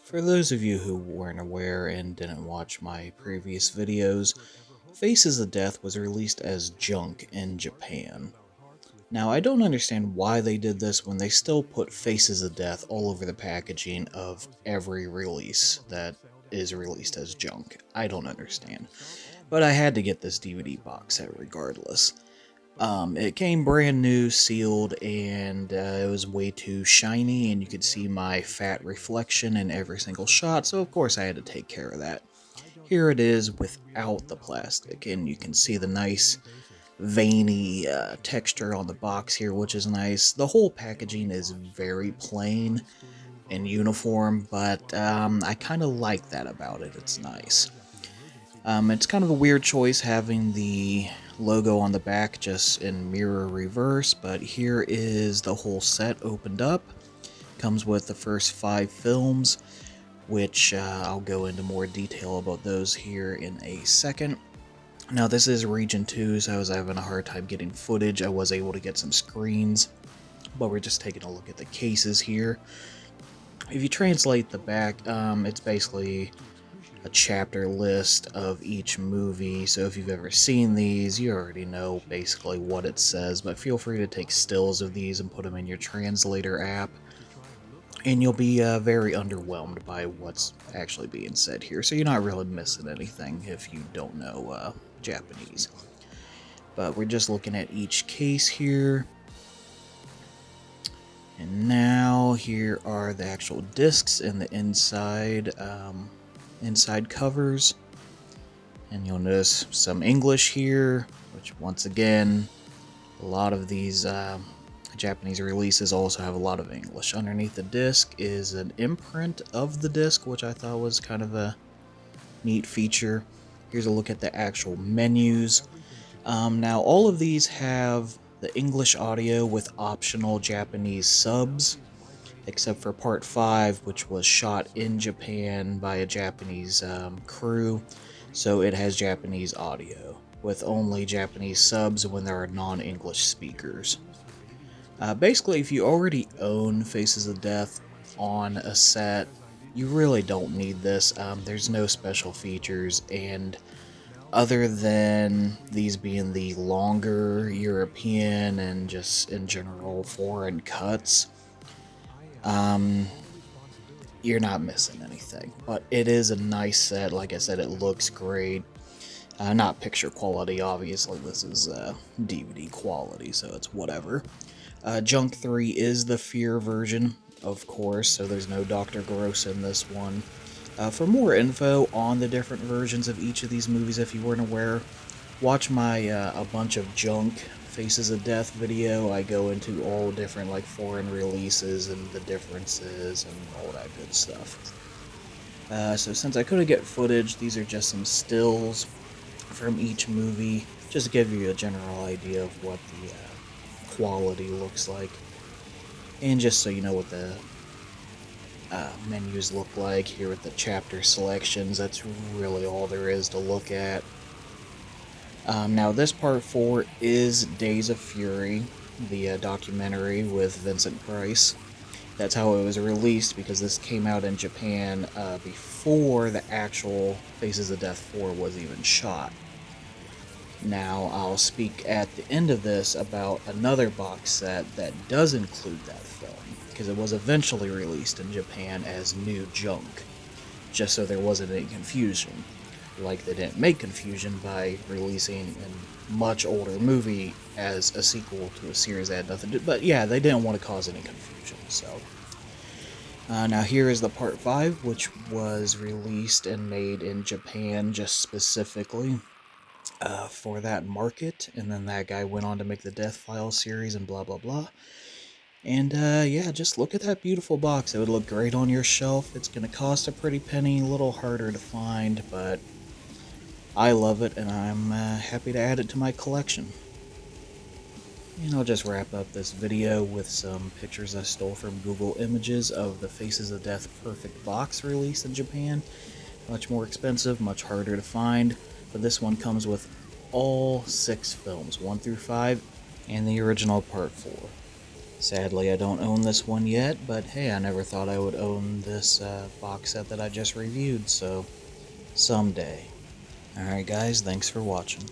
For those of you who weren't aware and didn't watch my previous videos, Faces of Death was released as junk in Japan. Now, I don't understand why they did this when they still put Faces of Death all over the packaging of every release that is released as junk. I don't understand. But I had to get this DVD box set regardless. It came brand new, sealed, and it was way too shiny, and you could see my fat reflection in every single shot, so of course I had to take care of that. Here it is without the plastic, and you can see the nice veiny texture on the box here, which is nice. The whole packaging is very plain and uniform, but I kind of like that about it. It's nice. It's kind of a weird choice having the logo on the back just in mirror reverse, but here is the whole set opened up. Comes with the first 5 films, which I'll go into more detail about those here in a second. Now this is Region 2, so I was having a hard time getting footage. I was able to get some screens, but we're just taking a look at the cases here. If you translate the back, it's basically a chapter list of each movie, so if you've ever seen these, you already know basically what it says, but feel free to take stills of these and put them in your translator app, and you'll be very underwhelmed by what's actually being said here, so you're not really missing anything if you don't know Japanese. But we're just looking at each case here. And now here are the actual discs and the inside covers, and you'll notice some English here, which once again, a lot of these Japanese releases also have a lot of English. Underneath the disc is an imprint of the disc, which I thought was kind of a neat feature. Here's a look at the actual menus. Now all of these have the English audio with optional Japanese subs, except for part 5, which was shot in Japan by a Japanese crew, so it has Japanese audio, with only Japanese subs when there are non-English speakers. Basically, if you already own Faces of Death on a set, you really don't need this. There's no special features, and other than these being the longer European and just in general foreign cuts, you're not missing anything. But it is a nice set. Like I said, it looks great. Not picture quality, obviously. This is DVD quality, so it's whatever. Junk 3 is the Fear version, of course, so there's no Dr. Gross in this one. For more info on the different versions of each of these movies, if you weren't aware, watch my A Bunch of Junk Faces of Death video. I go into all different foreign releases and the differences and all that good stuff. So since I couldn't get footage, these are just some stills from each movie, just to give you a general idea of what the quality looks like, and just so you know what the menus look like here with the chapter selections. That's really all there is to look at. Now this part 4 is Days of Fury, the documentary with Vincent Price. That's how it was released, because this came out in Japan before the actual Faces of Death 4 was even shot. Now I'll speak at the end of this about another box set that does include that film, because it was eventually released in Japan as new junk, just so there wasn't any confusion. Like they didn't make confusion by releasing a much older movie as a sequel to a series that had nothing to do, but yeah, they didn't want to cause any confusion, so. Now here is the part 5, which was released and made in Japan just specifically for that market, and then that guy went on to make the Death Files series and blah blah blah. And yeah, just look at that beautiful box. It would look great on your shelf. It's gonna cost a pretty penny, a little harder to find, but I love it, and I'm happy to add it to my collection. And I'll just wrap up this video with some pictures I stole from Google Images of the Faces of Death Perfect Box release in Japan. Much more expensive, much harder to find, but this one comes with all 6 films, 1 through 5, and the original part 4. Sadly, I don't own this one yet, but hey, I never thought I would own this box set that I just reviewed, so someday. Alright guys, thanks for watching.